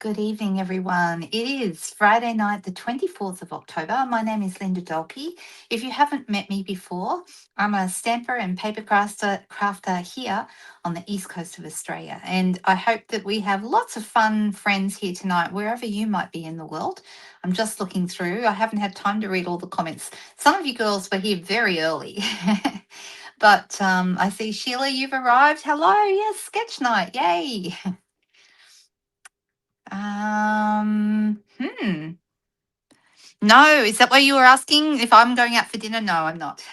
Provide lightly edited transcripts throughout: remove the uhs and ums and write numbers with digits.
Good evening, everyone. It is Friday night, the 24th of October. My name is Linda Dolke. If you haven't met me before, I'm a stamper and paper crafter here on the east coast of Australia. And I hope that we have lots of fun friends here tonight, wherever you might be in the world. I'm just looking through. I haven't had time to read all the comments. Some of you girls were here very early. But I see Sheila, you've arrived. Hello. Yes, sketch night. Yay. Hmm. No, is that what you were asking? If I'm going out for dinner? No, I'm not.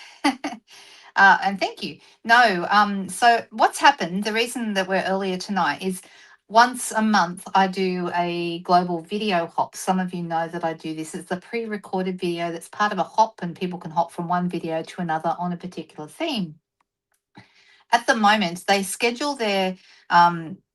And thank you. No, so what's happened, the reason that we're earlier tonight is once a month I do a global video hop. Some of you know that I do this. It's a pre-recorded video that's part of a hop, and people can hop from one video to another on a particular theme. At the moment, they schedule their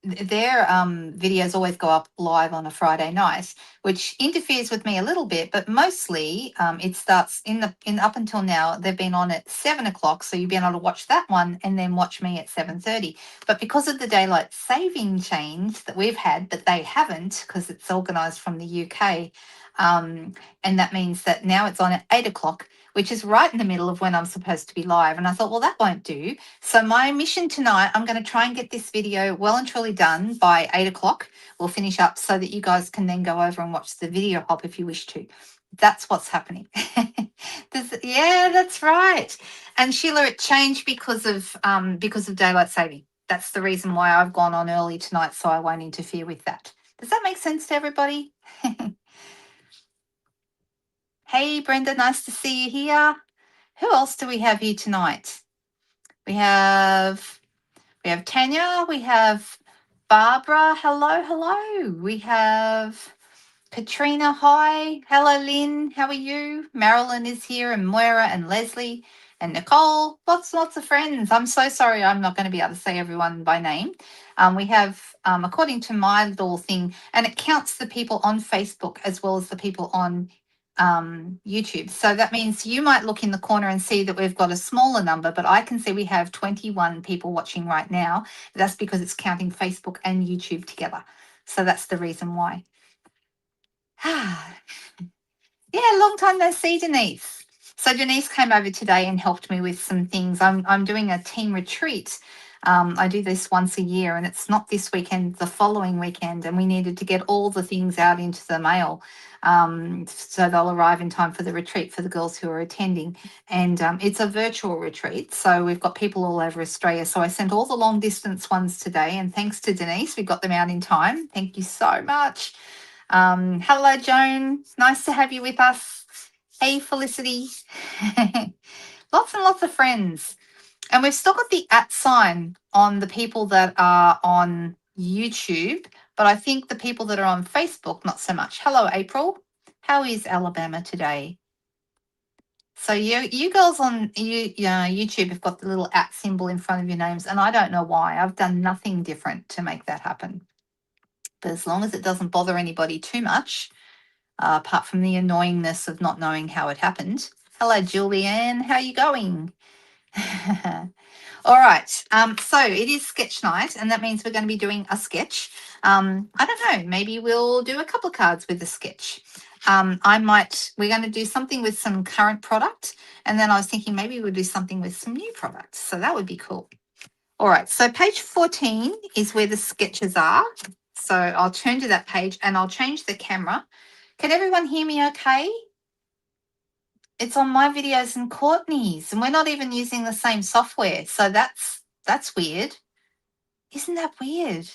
videos always go up live on a Friday night, which interferes with me a little bit. But mostly, it starts in up until now. They've been on at 7 o'clock, so you've been able to watch that one and then watch me at 7:30. But because of the daylight saving change that we've had, but they haven't because it's organised from the UK. And that means that now it's on at 8 o'clock, which is right in the middle of when I'm supposed to be live. And I thought, well, that won't do. So my mission tonight, I'm going to try and get this video well and truly done by 8 o'clock. We'll finish up so that you guys can then go over and watch the video hop if you wish to. That's what's happening. Yeah, that's right. And Sheila, it changed because of daylight saving. That's the reason why I've gone on early tonight, so I won't interfere with that. Does that make sense to everybody? Hey, Brenda, nice to see you here. Who else do we have here tonight? We have Tanya, we have Barbara. Hello, hello. We have Katrina. Hi. Hello, Lynn. How are you? Marilyn is here, and Moira and Leslie and Nicole. Lots of friends. I'm so sorry I'm not going to be able to say everyone by name. We have, according to my little thing, and it counts the people on Facebook as well as the people on YouTube. So that means you might look in the corner and see that we've got a smaller number, but I can see we have 21 people watching right now. That's because it's counting Facebook and YouTube together. So that's the reason why. Yeah, long time no see, Denise. So Denise came over today and helped me with some things. I'm doing a team retreat. I do this once a year, and it's not this weekend, the following weekend, and we needed to get all the things out into the mail, so they'll arrive in time for the retreat for the girls who are attending. And it's a virtual retreat, so we've got people all over Australia. So I sent all the long distance ones today, and thanks to Denise, we got them out in time. Thank you so much. Hello, Joan. Nice to have you with us. Hey, Felicity. Lots and lots of friends. And we've still got the @ on the people that are on YouTube, but I think the people that are on Facebook, not so much. Hello, April. How is Alabama today? So you girls on YouTube have got the little @ symbol in front of your names, and I don't know why. I've done nothing different to make that happen. But as long as it doesn't bother anybody too much, apart from the annoyingness of not knowing how it happened. Hello, Julianne. How are you going? All right. So it is sketch night, and that means we're going to be doing a sketch. I don't know. Maybe we'll do a couple of cards with a sketch. We're going to do something with some current product, and then I was thinking maybe we'll do something with some new products. So that would be cool. All right. So page 14 is where the sketches are. So I'll turn to that page and I'll change the camera. Can everyone hear me okay? It's on my videos and Courtney's, and we're not even using the same software. So that's weird. Isn't that weird?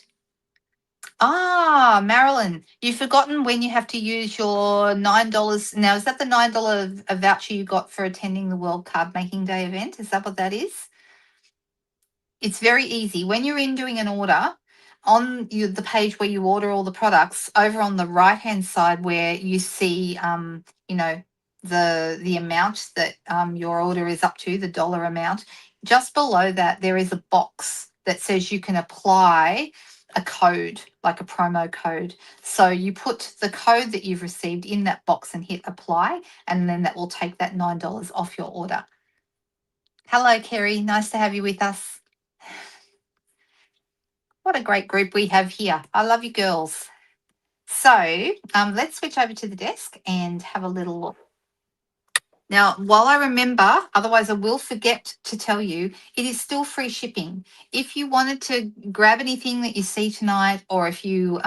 Ah, Marilyn, you've forgotten when you have to use your $9. Now, is that the $9 voucher you got for attending the World Card Making Day event? Is that what that is? It's very easy. When you're in doing an order, on the page where you order all the products, over on the right-hand side where you see, the amount that your order is up to, the dollar amount, just below that, there is a box that says you can apply a code, like a promo code. So you put the code that you've received in that box and hit apply, and then that will take that $9 off your order. Hello, Kerry. Nice to have you with us. What a great group we have here. I love you girls. So let's switch over to the desk and have a little look. Now, while I remember, otherwise I will forget to tell you, it is still free shipping. If you wanted to grab anything that you see tonight, or if you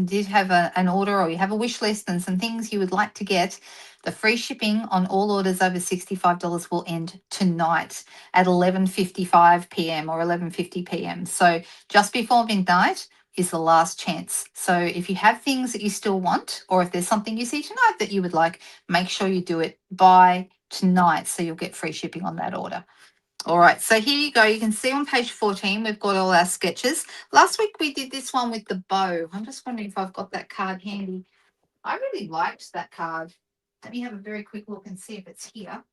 did have an order or you have a wish list and some things you would like to get, the free shipping on all orders over $65 will end tonight at 11:55 p.m. or 11:50 p.m. So just before midnight is the last chance. So if you have things that you still want, or if there's something you see tonight that you would like, make sure you do it by tonight so you'll get free shipping on that order. All right, so here you go. You can see on page 14, we've got all our sketches. Last week we did this one with the bow. I'm just wondering if I've got that card handy. I really liked that card. Let me have a very quick look and see if it's here.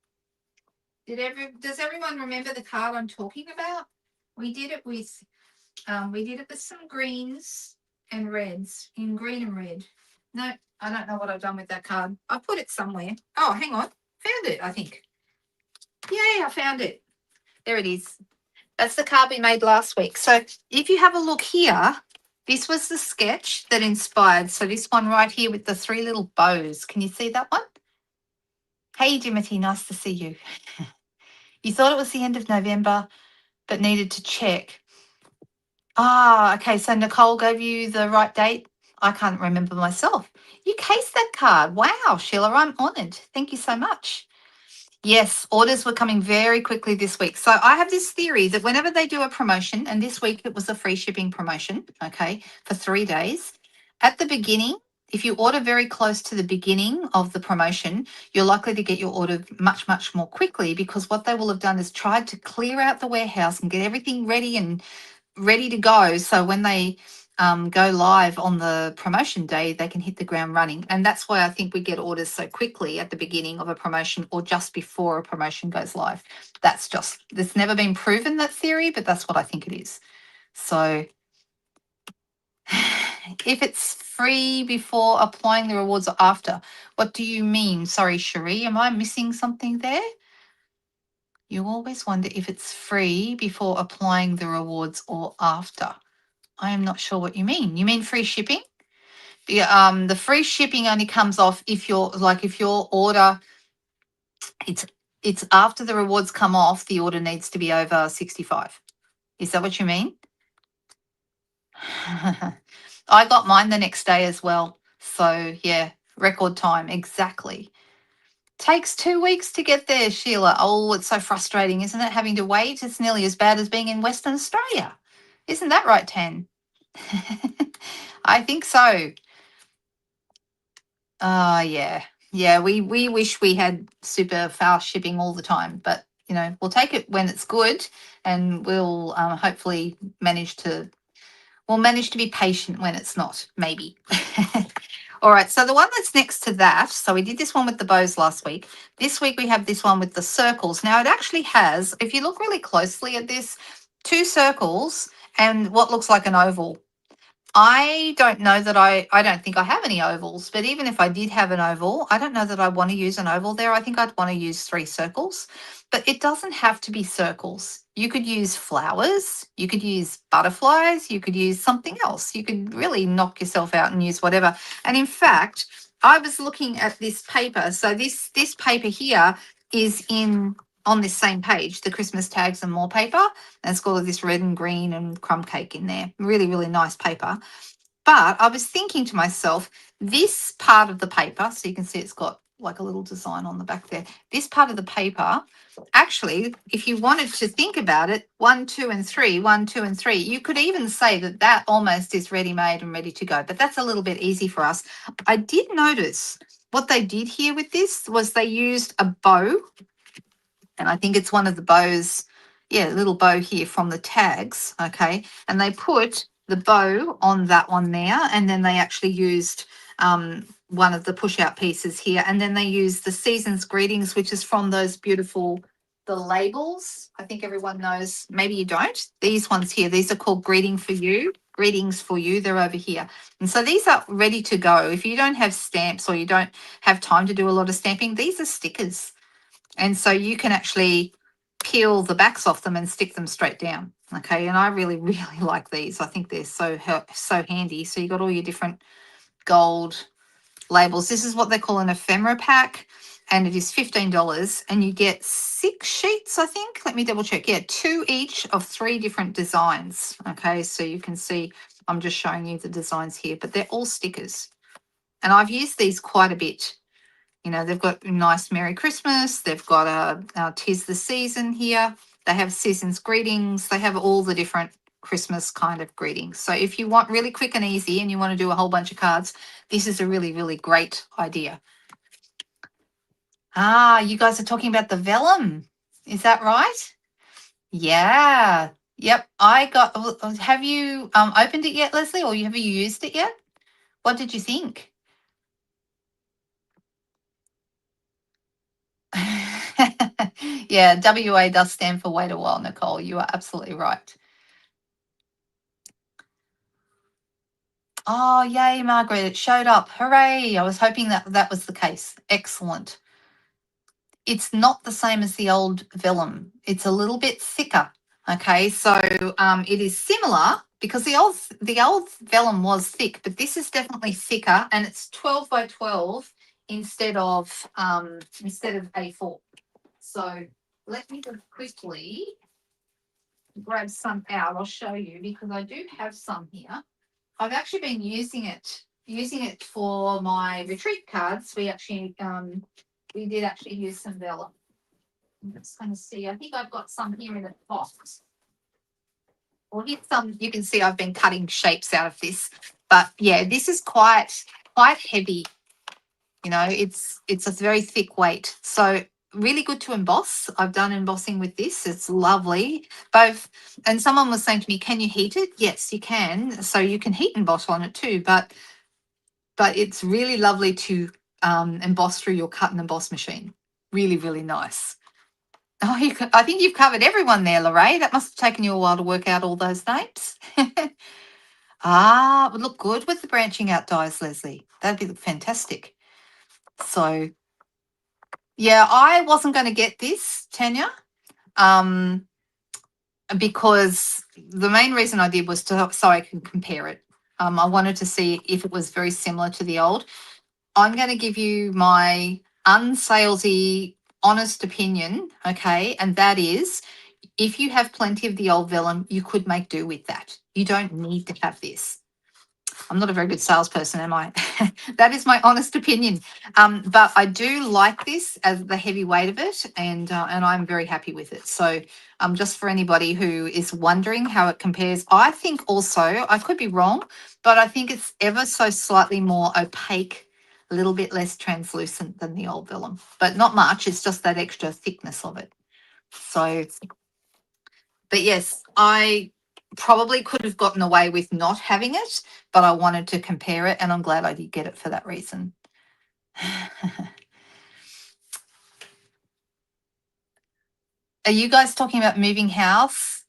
Does everyone remember the card I'm talking about? We did it with some greens and reds, in green and red. No, I don't know what I've done with that card. I put it somewhere. Oh, hang on. Found it, I think. Yay, I found it. There it is. That's the card we made last week. So if you have a look here, this was the sketch that inspired. So this one right here with the three little bows. Can you see that one? Hey, Dimity, nice to see you. You thought it was the end of November, but needed to check. Ah, okay. So Nicole gave you the right date. I can't remember myself. You cased that card. Wow, Sheila, I'm honoured. Thank you so much. Yes, orders were coming very quickly this week. So I have this theory that whenever they do a promotion, and this week it was a free shipping promotion, okay, for 3 days, at the beginning, if you order very close to the beginning of the promotion, you're likely to get your order much, much more quickly, because what they will have done is tried to clear out the warehouse and get everything ready and ready to go. So when they go live on the promotion day, they can hit the ground running. And that's why I think we get orders so quickly at the beginning of a promotion or just before a promotion goes live. There's never been proven, that theory, but that's what I think it is. So if it's free before applying the rewards or after, what do you mean? Sorry, Cherie, am I missing something there? You always wonder if it's free before applying the rewards or after. I am not sure what you mean. You mean free shipping? Yeah, the free shipping only comes off if your order, it's after the rewards come off, the order needs to be over 65. Is that what you mean? I got mine the next day as well. So yeah, record time, exactly. Takes 2 weeks to get there, Sheila. Oh, it's so frustrating, isn't it? Having to wait. It's nearly as bad as being in Western Australia. Isn't that right, Tan? I think so. Yeah. Yeah, we wish we had super fast shipping all the time, but we'll take it when it's good, and we'll hopefully manage to be patient when it's not, maybe. All right, so the one that's next to that, so we did this one with the bows last week. This week we have this one with the circles. Now it actually has, if you look really closely at this, 2 circles and what looks like an oval. I don't know that I don't think I have any ovals, but even if I did have an oval, I don't know that I want to use an oval there. I think I'd want to use 3 circles, but it doesn't have to be circles. You could use flowers, you could use butterflies, you could use something else. You could really knock yourself out and use whatever. And in fact, I was looking at this paper. So this paper here is on this same page, the Christmas tags and more paper. And it's got all this red and green and crumb cake in there. Really, really nice paper. But I was thinking to myself, this part of the paper, so you can see it's got like a little design on the back there. This part of the paper, actually, if you wanted to think about it, 1, 2, and 3, 1, 2, and 3, you could even say that almost is ready-made and ready to go. But that's a little bit easy for us. I did notice what they did here with this was they used a bow, and I think it's one of the bows, yeah, little bow here from the tags, okay? And they put the bow on that one there, and then they actually used one of the push-out pieces here, and then they used the season's greetings, which is from those beautiful, the labels. I think everyone knows, maybe you don't. These ones here, these are called greetings for you. They're over here. And so these are ready to go. If you don't have stamps or you don't have time to do a lot of stamping, these are stickers. And so you can actually peel the backs off them and stick them straight down. Okay, and I really, really like these. I think they're so handy. So you got all your different gold labels. This is what they call an ephemera pack, and it is $15, and you get 6 sheets, I think. Let me double check. Yeah, 2 each of 3 different designs. Okay, so you can see I'm just showing you the designs here, but they're all stickers. And I've used these quite a bit. You know, they've got a nice Merry Christmas. They've got a 'Tis the Season here. They have season's greetings. They have all the different Christmas kind of greetings. So if you want really quick and easy and you want to do a whole bunch of cards, this is a really, really great idea. Ah, you guys are talking about the vellum. Is that right? Yeah. Yep. Have you opened it yet, Leslie, or have you used it yet? What did you think? Yeah, WA does stand for wait a while, Nicole. You are absolutely right. Oh, yay, Margaret. It showed up. Hooray. I was hoping that that was the case. Excellent. It's not the same as the old vellum. It's a little bit thicker. Okay, so it is similar because the old vellum was thick, but this is definitely thicker, and it's 12 by 12 instead of A4. So let me just quickly grab some out. I'll show you because I do have some here. I've actually been using it for my retreat cards. We did actually use some vellum. I'm just going to see. I think I've got some here in a box. Well, here's some. You can see I've been cutting shapes out of this, but yeah, this is quite heavy. You know, it's a very thick weight. So really good to emboss. I've done embossing with this. It's lovely. Both, and someone was saying to me, "Can you heat it?" Yes, you can. So you can heat emboss on it too, but it's really lovely to emboss through your cut and emboss machine. Really, really nice. Oh, I think you've covered everyone there, Lorraine. That must have taken you a while to work out all those names. Would look good with the branching out dies, Leslie. That'd be fantastic. So, yeah, I wasn't going to get this, Tanya, because the main reason I did was so I can compare it. I wanted to see if it was very similar to the old. I'm going to give you my unsalesy, honest opinion, okay? And that is, if you have plenty of the old vellum, you could make do with that. You don't need to have this. I'm not a very good salesperson, am I? That is my honest opinion. But I do like this as the heavy weight of it, and I'm very happy with it. So just for anybody who is wondering how it compares, I think also, I could be wrong, but I think it's ever so slightly more opaque, a little bit less translucent than the old vellum, but not much. It's just that extra thickness of it. So, but yes, I probably could have gotten away with not having it, but I wanted to compare it, and I'm glad I did get it for that reason. Are you guys talking about moving house?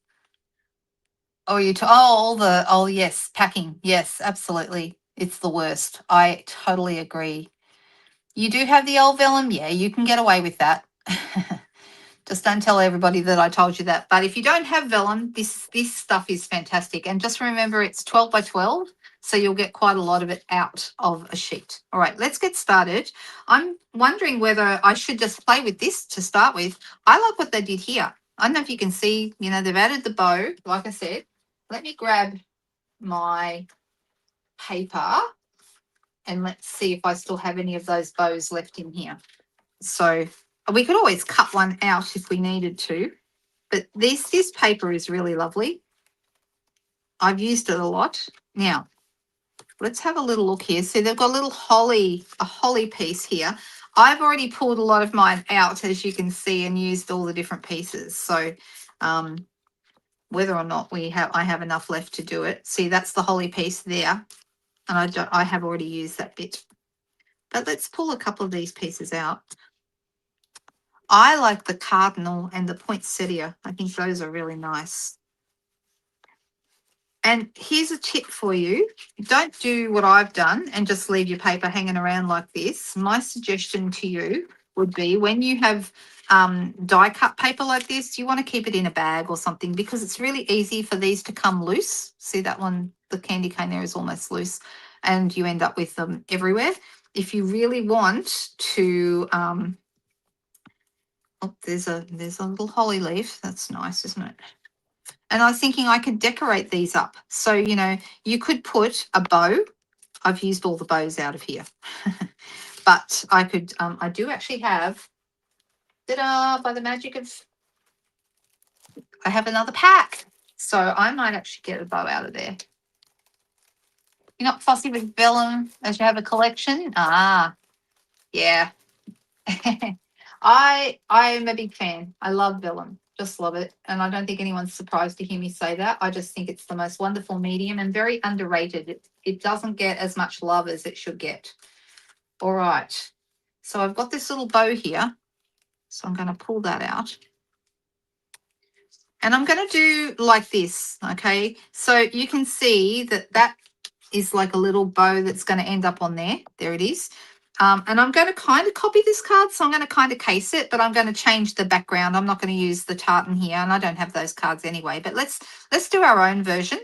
Or yes, packing. Yes, absolutely. It's the worst. I totally agree. You do have the old vellum? Yeah, you can get away with that. Just don't tell everybody that I told you that. But if you don't have vellum, this stuff is fantastic. And just remember, it's 12 by 12, so you'll get quite a lot of it out of a sheet. All right, let's get started. I'm wondering whether I should just play with this to start with. I like what they did here. I don't know if you can see, you know, they've added the bow, like I said. Let me grab my paper and let's see if I still have any of those bows left in here. So we could always cut one out if we needed to, but this paper is really lovely. I've used it a lot. Now, let's have a little look here. See, they've got a holly piece here. I've already pulled a lot of mine out, as you can see, and used all the different pieces. So whether or not I have enough left to do it. See, that's the holly piece there, and I have already used that bit. But let's pull a couple of these pieces out. I like the cardinal and the poinsettia. I think those are really nice. And here's a tip for you. Don't do what I've done and just leave your paper hanging around like this. My suggestion to you would be, when you have die cut paper like this, you want to keep it in a bag or something, because it's really easy for these to come loose. See that one, the candy cane there is almost loose. and you end up with them everywhere. If you really want to, oh, there's a little holly leaf. That's nice, isn't it? And I was thinking I could decorate these up. So, you know, you could put a bow. I've used all the bows out of here. But I could, I do actually have, ta-da, by the magic of, I have another pack. So I might actually get a bow out of there. You're not fussy with vellum as you have a collection? Ah, yeah. I'm a big fan. I love vellum. Just love it. And I don't think anyone's surprised to hear me say that. I just think it's the most wonderful medium and very underrated. It doesn't get as much love as it should get. All right. So I've got this little bow here. So I'm going to pull that out. And I'm going to do like this, okay? So you can see that that is like a little bow that's going to end up on there. There it is. And I'm going to kind of copy this card. So I'm going to kind of case it, but I'm going to change the background. I'm not going to use the tartan here, and I don't have those cards anyway. But let's do our own version.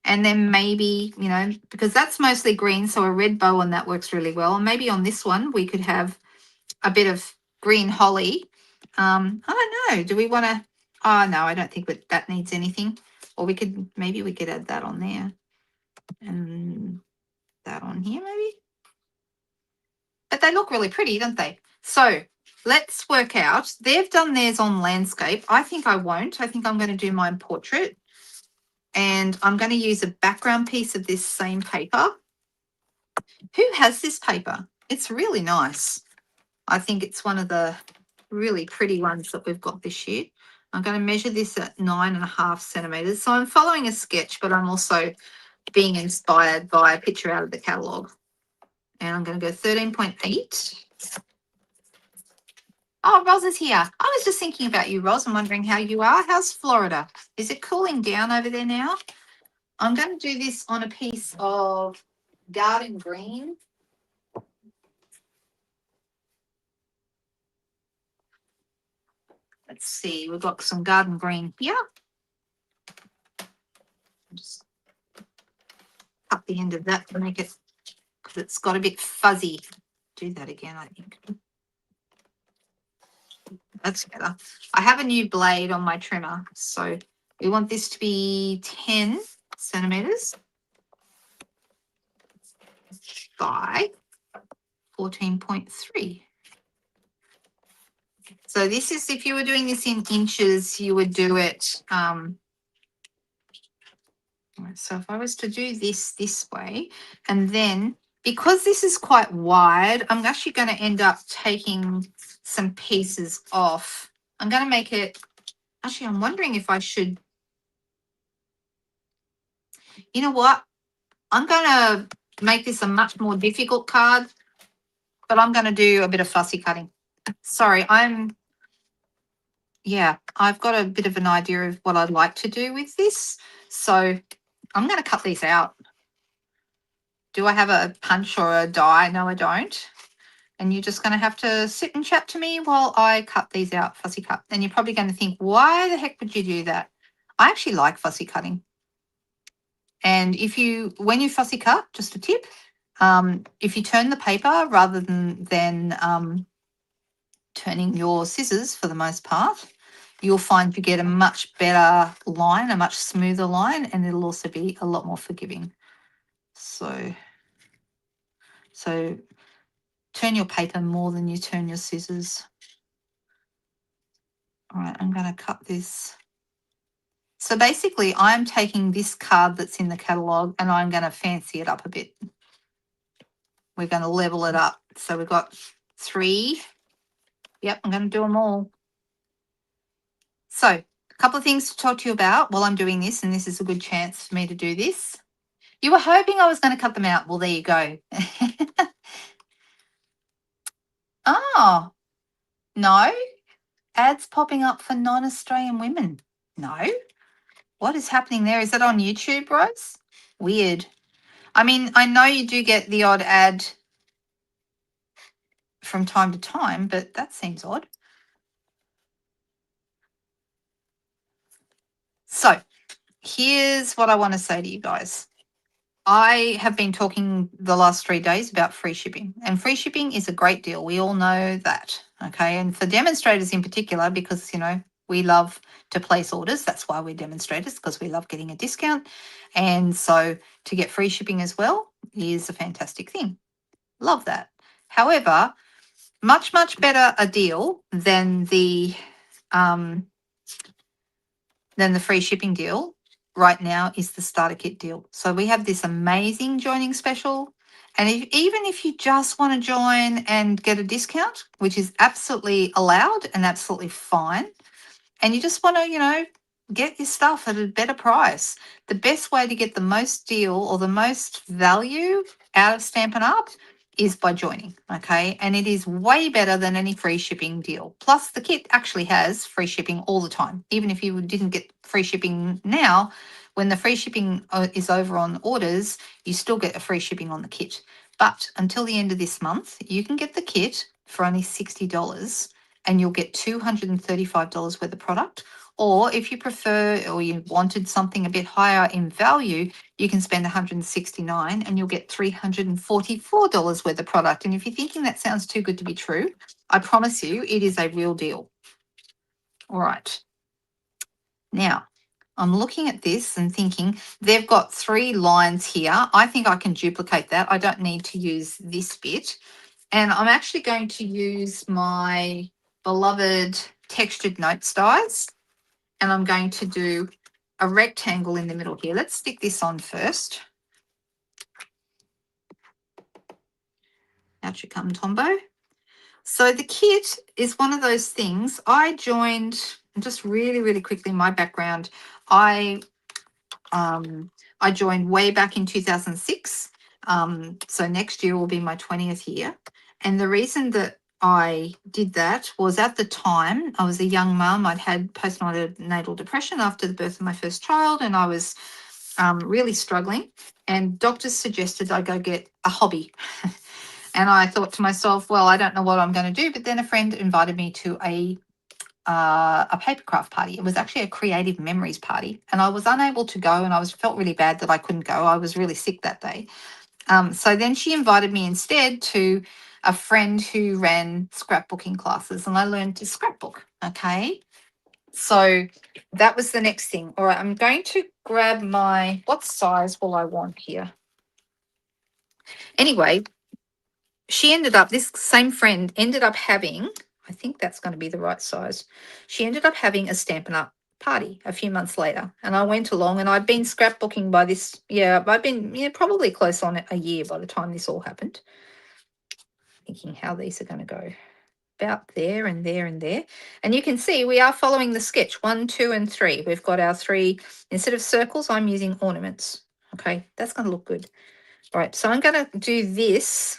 And then maybe, you know, because that's mostly green, so a red bow on that works really well. And maybe on this one, we could have a bit of green holly. I don't know. Do we want to? Oh, no, I don't think that needs anything. Or maybe we could add that on there. And that on here, maybe. But they look really pretty, don't they? So let's work out. They've done theirs on landscape. I think I won't. I think I'm going to do mine portrait. And I'm going to use a background piece of this same paper. Who has this paper? It's really nice. I think it's one of the really pretty ones that we've got this year. I'm going to measure this at 9.5 centimetres. So I'm following a sketch, but I'm also being inspired by a picture out of the catalogue. And I'm going to go 13.8. Oh, Roz is here. I was just thinking about you, Roz. I'm wondering how you are. How's Florida? Is it cooling down over there now? I'm going to do this on a piece of garden green. Let's see. We've got some garden green here. Just cut the end of that to make it, because it's got a bit fuzzy. Do that again, I think. That's better. I have a new blade on my trimmer, so we want this to be 10 centimetres by 14.3. So this is, if you were doing this in inches, you would do it. So if I was to do this way, and then because this is quite wide, I'm actually going to end up taking some pieces off. I'm going to make it, actually, I'm wondering if I should, you know what? I'm going to make this a much more difficult card, but I'm going to do a bit of fussy cutting. Sorry, yeah, I've got a bit of an idea of what I'd like to do with this. So I'm going to cut these out. Do I have a punch or a die? No, I don't. And you're just going to have to sit and chat to me while I cut these out, fussy cut. And you're probably going to think, why the heck would you do that? I actually like fussy cutting. And when you fussy cut, just a tip, if you turn the paper rather than turning your scissors for the most part, you'll find you get a much better line, a much smoother line, and it'll also be a lot more forgiving. So turn your paper more than you turn your scissors. All right, I'm going to cut this. So basically, I'm taking this card that's in the catalogue and I'm going to fancy it up a bit. We're going to level it up. So we've got 3. Yep, I'm going to do them all. So a couple of things to talk to you about while I'm doing this, and this is a good chance for me to do this. You were hoping I was going to cut them out. Well, there you go. Oh, no. Ads popping up for non-Australian women. No. What is happening there? Is that on YouTube, Rose? Weird. I mean, I know you do get the odd ad from time to time, but that seems odd. So here's what I want to say to you guys. I have been talking the last 3 days about free shipping, and free shipping is a great deal. We all know that. Okay. And for demonstrators in particular, because, we love to place orders. That's why we're demonstrators, because we love getting a discount. And so to get free shipping as well is a fantastic thing. Love that. However, much, much better a deal um, than the free shipping deal right now is the starter kit deal. So we have this amazing joining special. And even if you just want to join and get a discount, which is absolutely allowed and absolutely fine, and you just want to, get your stuff at a better price, the best way to get the most deal or the most value out of Stampin' Up is by joining. Okay. And it is way better than any free shipping deal. Plus, the kit actually has free shipping all the time. Even if you didn't get free shipping now, when the free shipping is over on orders, you still get a free shipping on the kit. But until the end of this month, you can get the kit for only $60 and you'll get $235 worth of product. Or if you prefer or you wanted something a bit higher in value, you can spend $169 and you'll get $344 worth of product. And if you're thinking that sounds too good to be true, I promise you it is a real deal. All right. Now, I'm looking at this and thinking they've got 3 lines here. I think I can duplicate that. I don't need to use this bit. And I'm actually going to use my beloved textured notes dies. And I'm going to do a rectangle in the middle here. Let's stick this on first. Out you come, Tombo. So the kit is one of those things. I joined, just really, really quickly, my background. I joined way back in 2006. So next year will be my 20th year. And the reason that I did that was at the time I was a young mum. I'd had postnatal depression after the birth of my first child, and I was really struggling. And doctors suggested I go get a hobby. And I thought to myself, well, I don't know what I'm going to do. But then a friend invited me to a papercraft party. It was actually a creative memories party, and I was unable to go, and I felt really bad that I couldn't go. I was really sick that day. So then she invited me instead to a friend who ran scrapbooking classes, and I learned to scrapbook. Okay. So that was the next thing. All right, I'm going to grab what size will I want here? Anyway, this same friend ended up having, I think that's going to be the right size. She ended up having a Stampin' Up party a few months later. And I went along, and I'd been scrapbooking by this, I've been probably close on a year by the time this all happened. Thinking how these are going to go. About there and there and there. And you can see we are following the sketch 1, 2, and 3. We've got our 3, instead of circles, I'm using ornaments. Okay, that's going to look good. All right, so I'm going to do this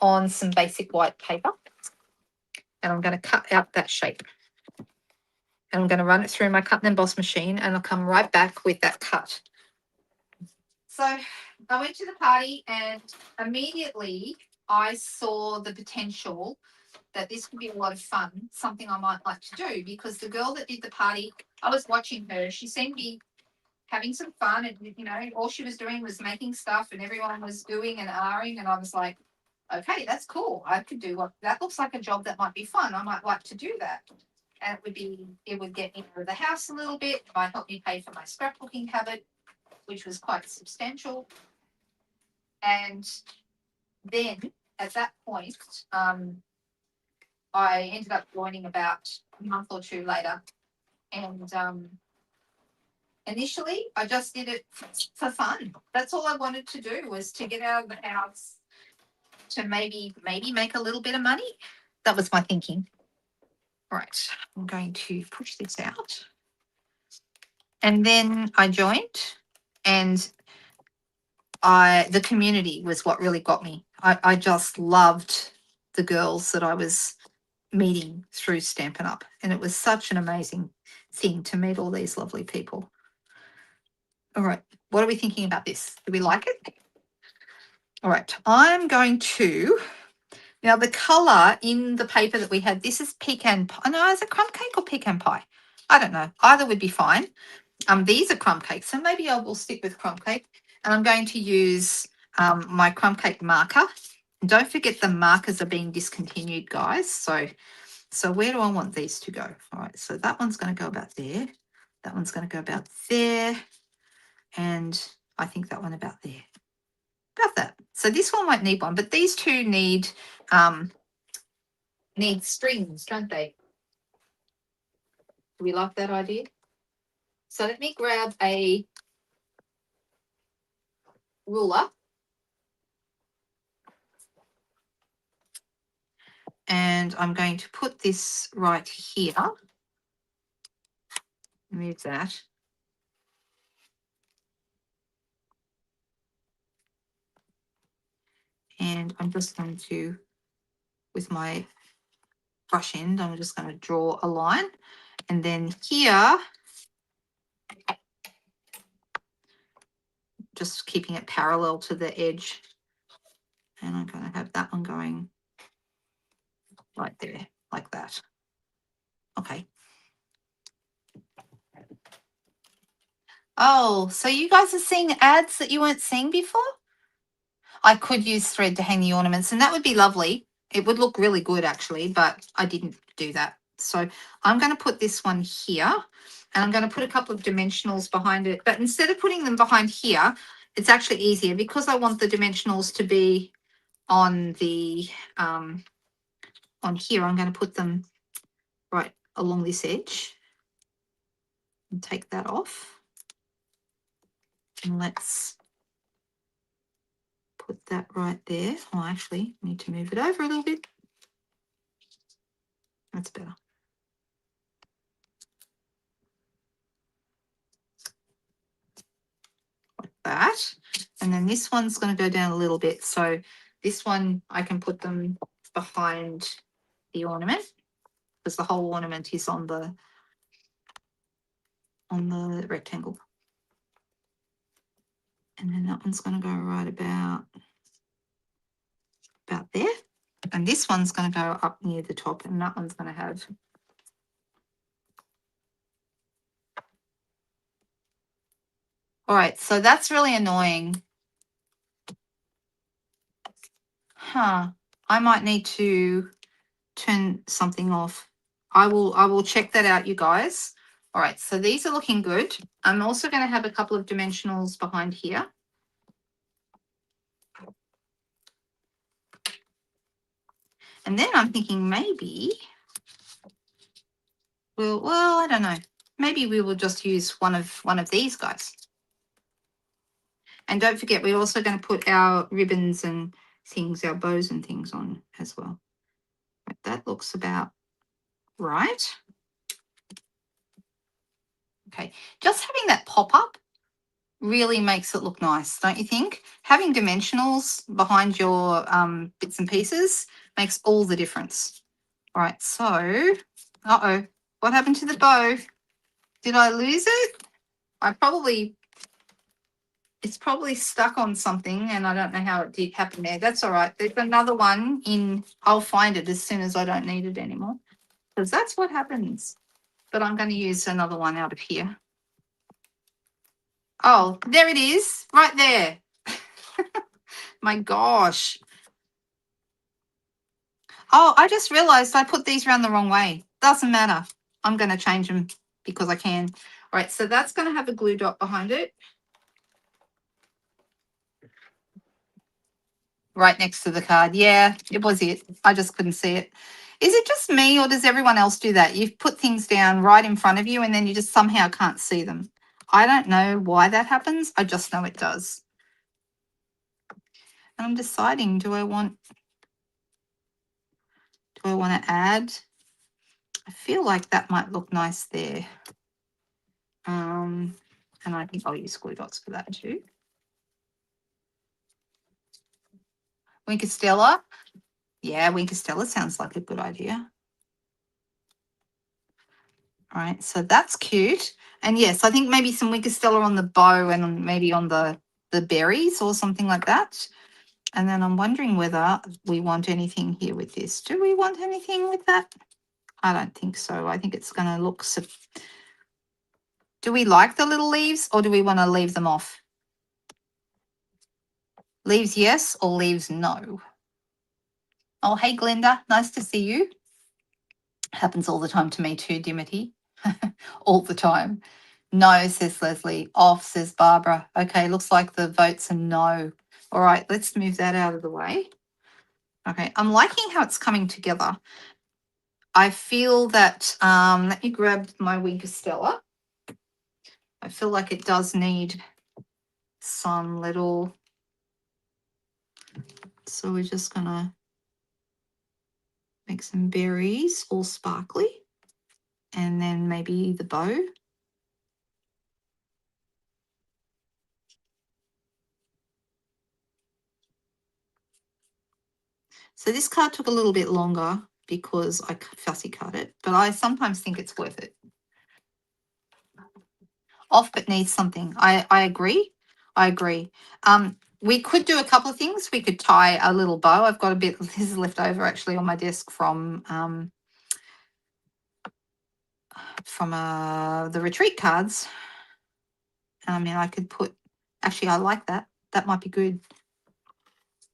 on some basic white paper, and I'm going to cut out that shape. And I'm going to run it through my cut and emboss machine, and I'll come right back with that cut. So I went to the party, and immediately I saw the potential that this could be a lot of fun, something I might like to do, because the girl that did the party, I was watching her. She seemed to be having some fun, and all she was doing was making stuff, and everyone was doing and ahhing, and I was like, okay, that's cool. I could do that looks like a job that might be fun. I might like to do that. And it would get me out of the house a little bit. It might help me pay for my scrapbooking habit, which was quite substantial. And then at that point, I ended up joining about a month or 2 later. And initially, I just did it for fun. That's all I wanted to do, was to get out of the house, to maybe make a little bit of money. That was my thinking. All right, I'm going to push this out. And then I joined, and the community was what really got me. I just loved the girls that I was meeting through Stampin' Up, and it was such an amazing thing to meet all these lovely people. All right, what are we thinking about this? Do we like it? All right, I'm going to, now the color in the paper that we had, this is pecan pie. No, is it crumb cake or pecan pie? I don't know. Either would be fine. These are crumb cakes, so maybe I will stick with crumb cake. And I'm going to use my crumb cake marker. And don't forget the markers are being discontinued, guys. So where do I want these to go? All right, so that one's going to go about there. That one's going to go about there. And I think that one about there. About that. So this one won't need one, but these two need strings, don't they? Do we like that idea? So let me grab a ruler. And I'm going to put this right here. Move that. And I'm just going to, with my brush end, I'm just going to draw a line. And then here, just keeping it parallel to the edge. And I'm going to have that one going right there, like that. Okay. Oh, so you guys are seeing ads that you weren't seeing before? I could use thread to hang the ornaments, and that would be lovely. It would look really good, actually, but I didn't do that. So I'm going to put this one here, and I'm going to put a couple of dimensionals behind it. But instead of putting them behind here, it's actually easier because I want the dimensionals to be on the on here. I'm going to put them right along this edge and take that off. And let's put that right there. Oh, actually, I need to move it over a little bit. That's better. Like that. And then this one's going to go down a little bit. So this one, I can put them behind the ornament because the whole ornament is on the rectangle. And then that one's going to go right about there. And this one's going to go up near the top, and that one's going to have all right, so that's really annoying. Huh. I might need to turn something off. I will check that out, you guys. All right, so these are looking good. I'm also going to have a couple of dimensionals behind here. And then I'm thinking maybe well, I don't know. Maybe we will just use one of these guys. And don't forget, we're also going to put our ribbons and things, our bows and things on as well. But that looks about right. Okay, just having that pop up really makes it look nice, don't you think? Having dimensionals behind your bits and pieces makes all the difference. All right, so, uh-oh, what happened to the bow? Did I lose it? It's probably stuck on something, and I don't know how it did happen there. That's all right. There's another one in, I'll find it as soon as I don't need it anymore, because that's what happens. But I'm going to use another one out of here. Oh, there it is, right there. My gosh. Oh, I just realized I put these around the wrong way. Doesn't matter. I'm going to change them because I can. All right, so that's going to have a glue dot behind it. Right next to the card. Yeah, it was it. I just couldn't see it. Is it just me, or does everyone else do that? You put things down right in front of you and then you just somehow can't see them. I don't know why that happens. I just know it does. And I'm deciding, do I want to add? I feel like that might look nice there. And I think I'll use glue dots for that too. Winkestella. Yeah, Winkestella sounds like a good idea. All right, so that's cute. And yes, I think maybe some Winkestella on the bow and maybe on the berries or something like that. And then I'm wondering whether we want anything here with this. Do we want anything with that? I don't think so. I think it's going to look... Do we like the little leaves, or do we want to leave them off? Leaves yes or leaves no? Oh, hey, Glenda. Nice to see you. Happens all the time to me too, Dimity. All the time. No, says Leslie. Off, says Barbara. Okay, looks like the votes are no. All right, let's move that out of the way. Okay, I'm liking how it's coming together. I feel that, let me grab my wing Castella. I feel like it does need some little, so we're just gonna make some berries all sparkly, and then maybe the bow. So this card took a little bit longer because I fussy cut it, but I sometimes think it's worth it. Off but needs something. I agree. I agree. We could do a couple of things. We could tie a little bow. I've got a bit, this is left over actually on my desk from the retreat cards. I mean, I could put, actually, I like that. That might be good.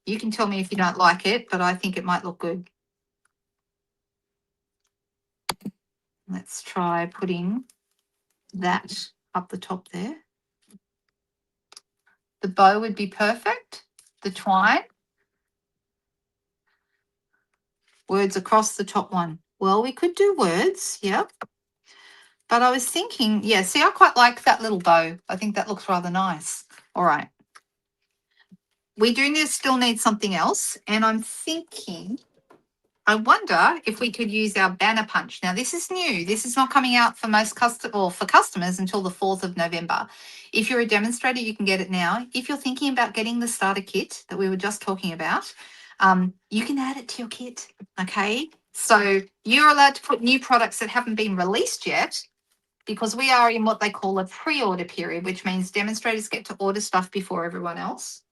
You can tell me if you don't like it, but I think it might look good. Let's try putting that up the top there. The bow would be perfect. The twine. Words across the top one. Well, we could do words, yep. But I was thinking, yeah, see, I quite like that little bow. I think that looks rather nice. All right. We do still need something else. And I'm thinking, I wonder if we could use our banner punch. Now, this is new. This is not coming out for most for customers until the 4th of November. If you're a demonstrator, you can get it now. If you're thinking about getting the starter kit that we were just talking about, you can add it to your kit, okay? So you're allowed to put new products that haven't been released yet, because we are in what they call a pre-order period, which means demonstrators get to order stuff before everyone else.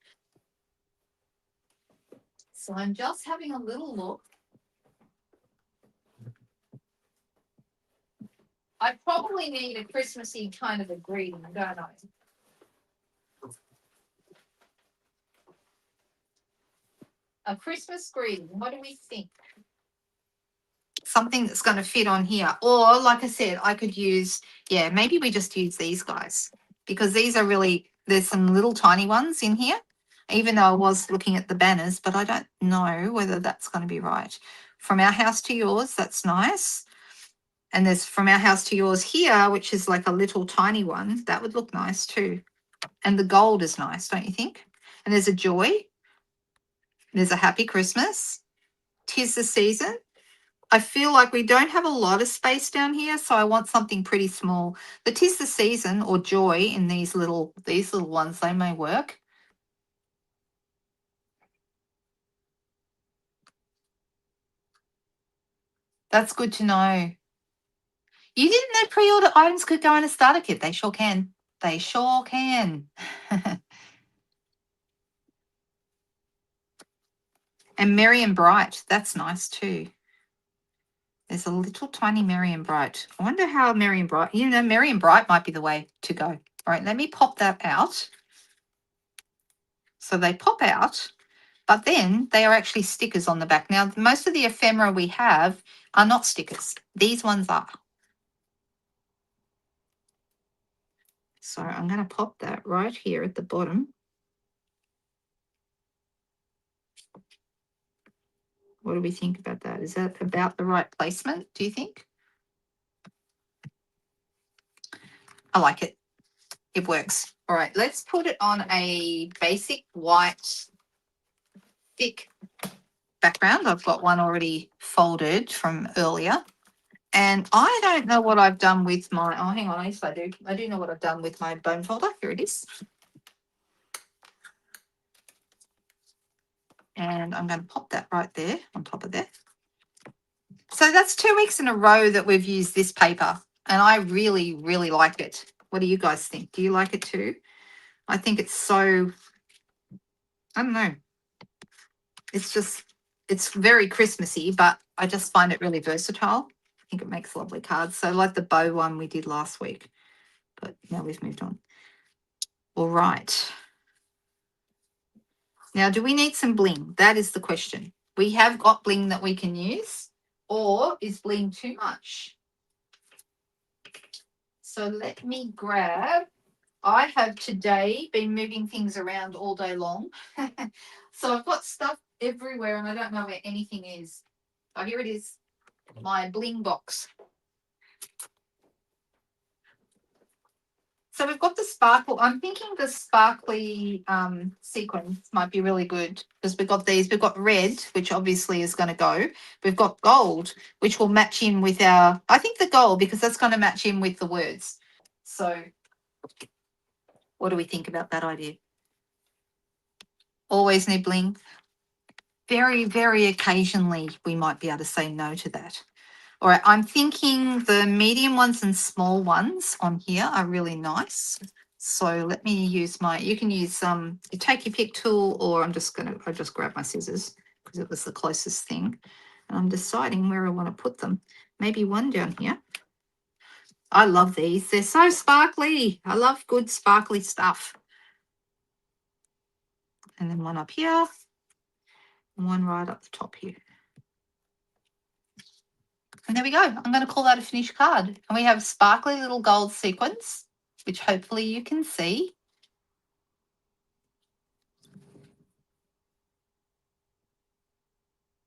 So I'm just having a little look. I probably need a Christmassy kind of a greeting, don't I? A Christmas greeting. What do we think? Something that's going to fit on here. Or, like I said, I could use, yeah, maybe we just use these guys, because these are really, there's some little tiny ones in here, even though I was looking at the banners, but I don't know whether that's going to be right. From our house to yours, that's nice. And there's from our house to yours here, which is like a little tiny one. That would look nice too. And the gold is nice, don't you think? And there's a joy. There's a happy Christmas. 'Tis the season. I feel like we don't have a lot of space down here, so I want something pretty small. The 'tis the season or joy in these little ones, they may work. That's good to know. You didn't know pre-order items could go in a starter kit. They sure can. They sure can. And Merry and Bright, that's nice too. There's a little tiny Merry and Bright. I wonder how Merry and Bright, Merry and Bright might be the way to go. All right, let me pop that out. So they pop out, but then they are actually stickers on the back. Now, most of the ephemera we have are not stickers. These ones are. So I'm going to pop that right here at the bottom. What do we think about that? Is that about the right placement, do you think? I like it. It works. All right, let's put it on a basic white, thick background. I've got one already folded from earlier. And I don't know what I've done with my, oh, hang on, yes, I do. I do know what I've done with my bone folder. Here it is. And I'm going to pop that right there on top of there. So that's 2 weeks in a row that we've used this paper. And I really, really like it. What do you guys think? Do you like it too? I think it's so, I don't know. It's just, it's very Christmassy, but I just find it really versatile. I think it makes lovely cards. So like the bow one we did last week, but now we've moved on. All right. Now, do we need some bling? That is the question. We have got bling that we can use, or is bling too much? So let me grab. I have today been moving things around all day long. So I've got stuff everywhere and I don't know where anything is. Oh, here it is, my bling box. So we've got the sparkle. I'm thinking the sparkly sequins might be really good because we've got these. We've got red, which obviously is going to go. We've got gold, which will match in with our, I think the gold, because that's going to match in with the words. So what do we think about that idea? Always need bling. Very, very occasionally we might be able to say no to that. All right, I'm thinking the medium ones and small ones on here are really nice. So let me use my, you can use you take your pick tool, or I just grab my scissors because it was the closest thing. And I'm deciding where I want to put them. Maybe one down here. I love these. They're so sparkly. I love good sparkly stuff. And then one up here and one right up the top here. And there we go. I'm going to call that a finished card. And we have sparkly little gold sequins, which hopefully you can see.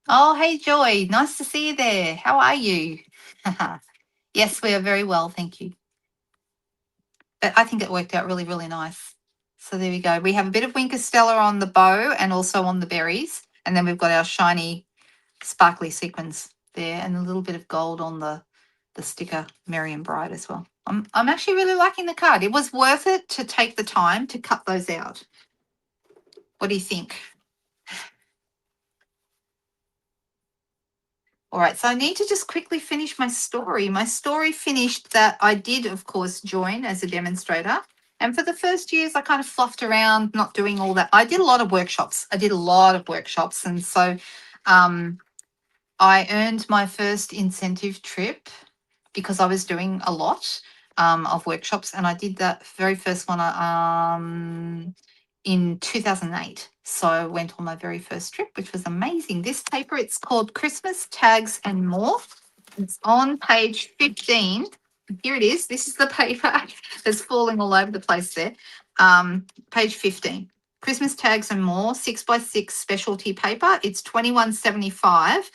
Oh, hey, Joy. Nice to see you there. How are you? Yes, we are very well. Thank you. But I think it worked out really, really nice. So there we go. We have a bit of Winker Stella on the bow and also on the berries. And then we've got our shiny, sparkly sequins there and a little bit of gold on the sticker Merry and Bright as well. I'm actually really liking the card. It was worth it to take the time to cut those out. What do you think? All right, so I need to just quickly finish my story. My story finished that I did, of course, join as a demonstrator. And for the first years, I kind of fluffed around, not doing all that. I did a lot of workshops. And so I earned my first incentive trip because I was doing a lot of workshops. And I did that very first one in 2008. So I went on my very first trip, which was amazing. This paper, it's called Christmas Tags and More. It's on page 15. Here it is. This is the paper that's falling all over the place there. Page 15. Christmas Tags and More, 6x6 specialty paper. It's $21.75,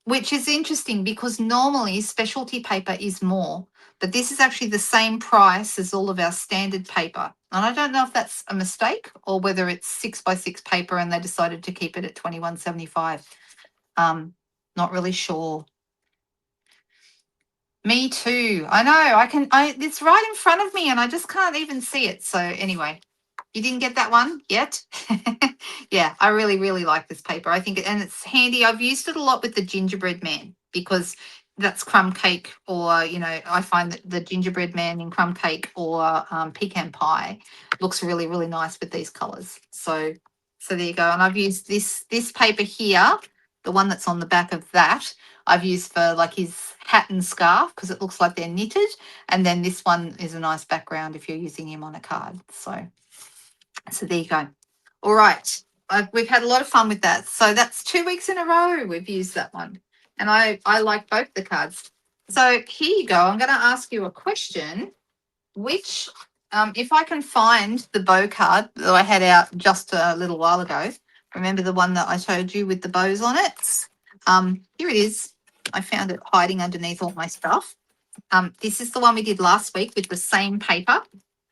which is interesting because normally specialty paper is more. But this is actually the same price as all of our standard paper. And I don't know if that's a mistake or whether it's 6x6 paper and they decided to keep it at $21.75. Not really sure. Me too. I know. It's right in front of me and I just can't even see it. So anyway, you didn't get that one yet? Yeah, I really, really like this paper. I think, and it's handy. I've used it a lot with the gingerbread man because that's crumb cake, or, I find that the gingerbread man in crumb cake or pecan pie looks really, really nice with these colors. So there you go. And I've used this paper here, the one that's on the back of that, I've used for like his hat and scarf because it looks like they're knitted. And then this one is a nice background if you're using him on a card. So there you go. All right. We've had a lot of fun with that. So that's 2 weeks in a row we've used that one. And I like both the cards. So here you go. I'm going to ask you a question. Which, if I can find the bow card that I had out just a little while ago, remember the one that I showed you with the bows on it? Here it is. I found it hiding underneath all my stuff. This is the one we did last week with the same paper.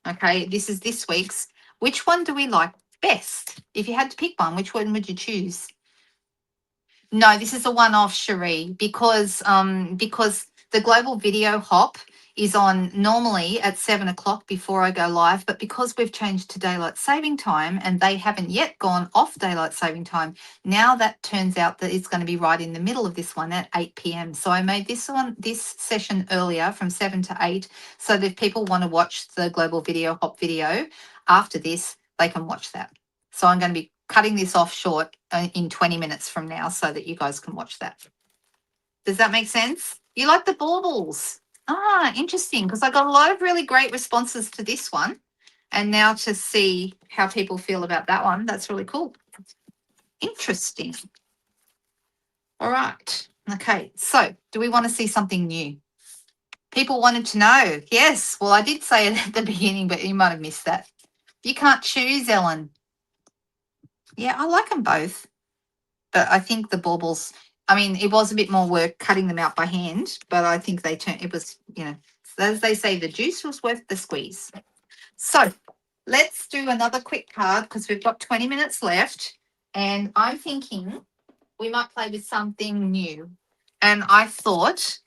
Okay, this is this week's. Which one do we like best? If you had to pick one, which one would you choose? No, this is a one-off, Cherie, because the global video hop is on normally at 7 o'clock before I go live, but because we've changed to daylight saving time and they haven't yet gone off daylight saving time, now that turns out that it's going to be right in the middle of this one at 8 p.m. So I made this session earlier from 7 to 8, so that if people want to watch the global video hop video after this, they can watch that. So I'm going to be cutting this off short in 20 minutes from now so that you guys can watch that. Does that make sense? You like the baubles? Ah, interesting, because I got a lot of really great responses to this one. And now to see how people feel about that one, that's really cool. Interesting. All right. Okay. So, do we want to see something new? People wanted to know. Yes. Well, I did say it at the beginning, but you might have missed that. You can't choose, Ellen. Yeah, I like them both. But I think the baubles, I mean, it was a bit more work cutting them out by hand, but I think they turned, it was, as they say, the juice was worth the squeeze. So let's do another quick card because we've got 20 minutes left. And I'm thinking we might play with something new. And I thought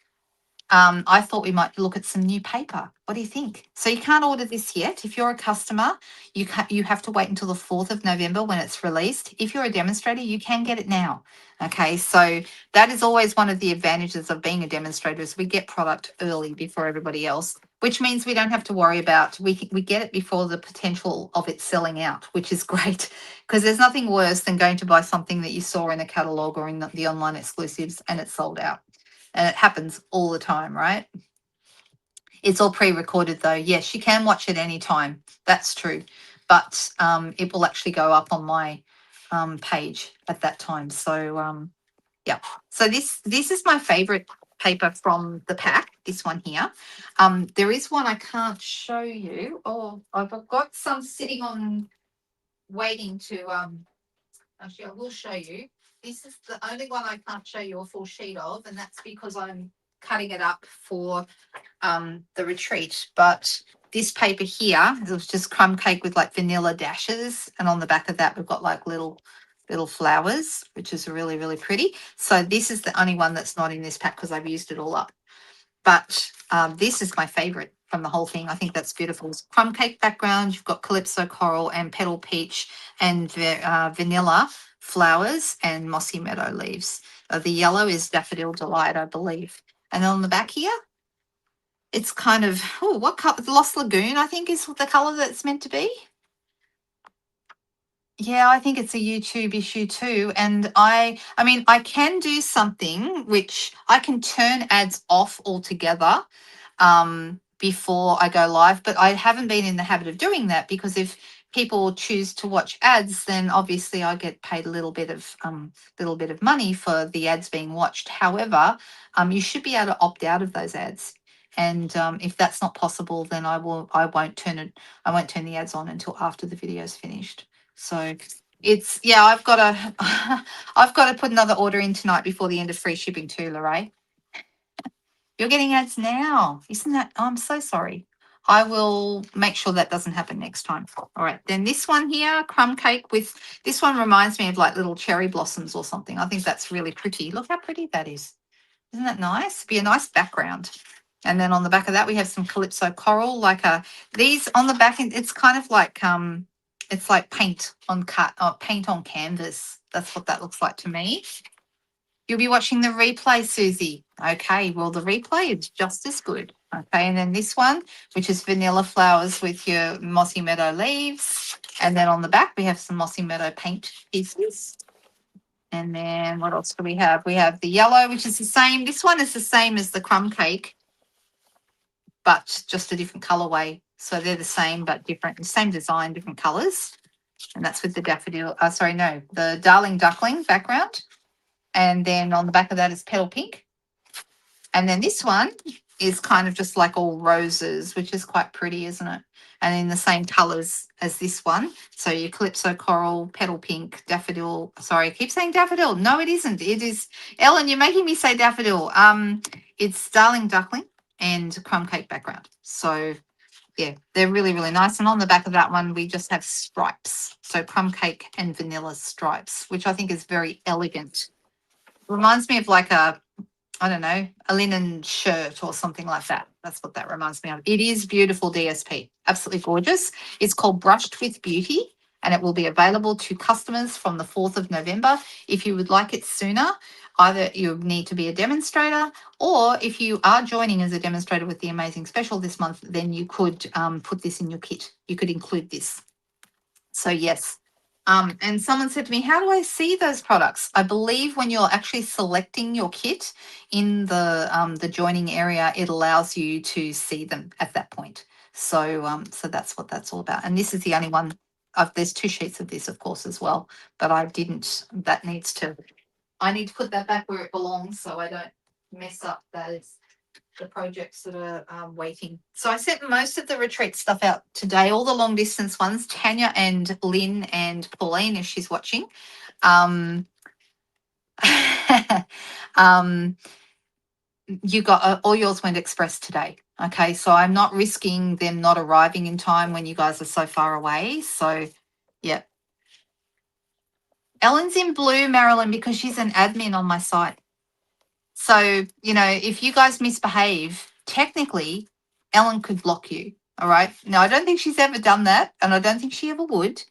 we might look at some new paper. What do you think? So you can't order this yet. If you're a customer, you have to wait until the 4th of November when it's released. If you're a demonstrator, you can get it now. Okay, so that is always one of the advantages of being a demonstrator is we get product early before everybody else, which means we don't have to worry about we get it before the potential of it selling out, which is great because there's nothing worse than going to buy something that you saw in a catalog or in the online exclusives and it's sold out. And it happens all the time, right? It's all pre-recorded though. Yes, you can watch it anytime. That's true. But it will actually go up on my page at that time. So yeah. So this is my favorite paper from the pack, this one here. There is one I can't show you. Oh, I've got some sitting on waiting to actually I will show you. This is the only one I can't show you a full sheet of, and that's because I'm cutting it up for the retreat. But this paper here, it was just crumb cake with like vanilla dashes, and on the back of that we've got like little flowers, which is really, really pretty. So this is the only one that's not in this pack because I've used it all up. But this is my favorite from the whole thing. I think that's beautiful. It's crumb cake background. You've got calypso coral and petal peach and vanilla flowers and mossy meadow leaves. The yellow is daffodil delight, I believe. And then on the back here, it's kind of, oh, what color? Lost Lagoon, I think, is the color that's meant to be. Yeah, I think it's a YouTube issue too. And I mean, I can do something which I can turn ads off altogether before I go live, but I haven't been in the habit of doing that because if people choose to watch ads, then obviously I get paid a little bit of money for the ads being watched. However, you should be able to opt out of those ads. And if that's not possible, then I won't turn it. I won't turn the ads on until after the video is finished. So it's yeah, I've got to I've got to put another order in tonight before the end of free shipping too, Lorraine. You're getting ads now. Isn't that I'm so sorry. I will make sure that doesn't happen next time. All right. Then this one here, crumb cake with this one reminds me of like little cherry blossoms or something. I think that's really pretty. Look how pretty that is. Isn't that nice? Be a nice background. And then on the back of that, we have some calypso coral, like these on the back. It's kind of like it's like paint on paint on canvas. That's what that looks like to me. You'll be watching the replay, Susie. Okay, well the replay is just as good. Okay, and then this one, which is vanilla flowers with your mossy meadow leaves. And then on the back, we have some mossy meadow paint pieces. And then what else do we have? We have the yellow, which is the same. This one is the same as the crumb cake, but just a different colorway. So they're the same, but different, same design, different colors. And that's with the daffodil, the darling duckling background. And then on the back of that is petal pink. And then this one is kind of just like all roses, which is quite pretty, isn't it? And in the same colors as this one. So your calypso coral, petal pink, daffodil. Sorry, I keep saying daffodil. No, it isn't. It is, Ellen, you're making me say daffodil. It's darling duckling and crumb cake background. So yeah, they're really, really nice. And on the back of that one, we just have stripes. So crumb cake and vanilla stripes, which I think is very elegant. Reminds me of like I don't know, a linen shirt or something like that. That's what that reminds me of. It is beautiful DSP, absolutely gorgeous. It's called Brushed with Beauty and it will be available to customers from the 4th of November. If you would like it sooner, either you need to be a demonstrator or if you are joining as a demonstrator with the Amazing Special this month, then you could put this in your kit. You could include this. So yes. And someone said to me, how do I see those products? I believe when you're actually selecting your kit in the joining area, it allows you to see them at that point. So so that's what that's all about. And this is the only one there's 2 sheets of this, of course, as well, but I didn't. That needs to. I need to put that back where it belongs, so I don't mess up those the projects that are waiting. So I sent most of the retreat stuff out today, all the long distance ones. Tanya and Lynn and Pauline, if she's watching. Um, um, you got all yours went express today. Okay, so I'm not risking them not arriving in time when you guys are so far away. So, yeah. Ellen's in blue, Marilyn, because she's an admin on my site. So, if you guys misbehave, technically, Ellen could block you. All right. Now, I don't think she's ever done that, and I don't think she ever would,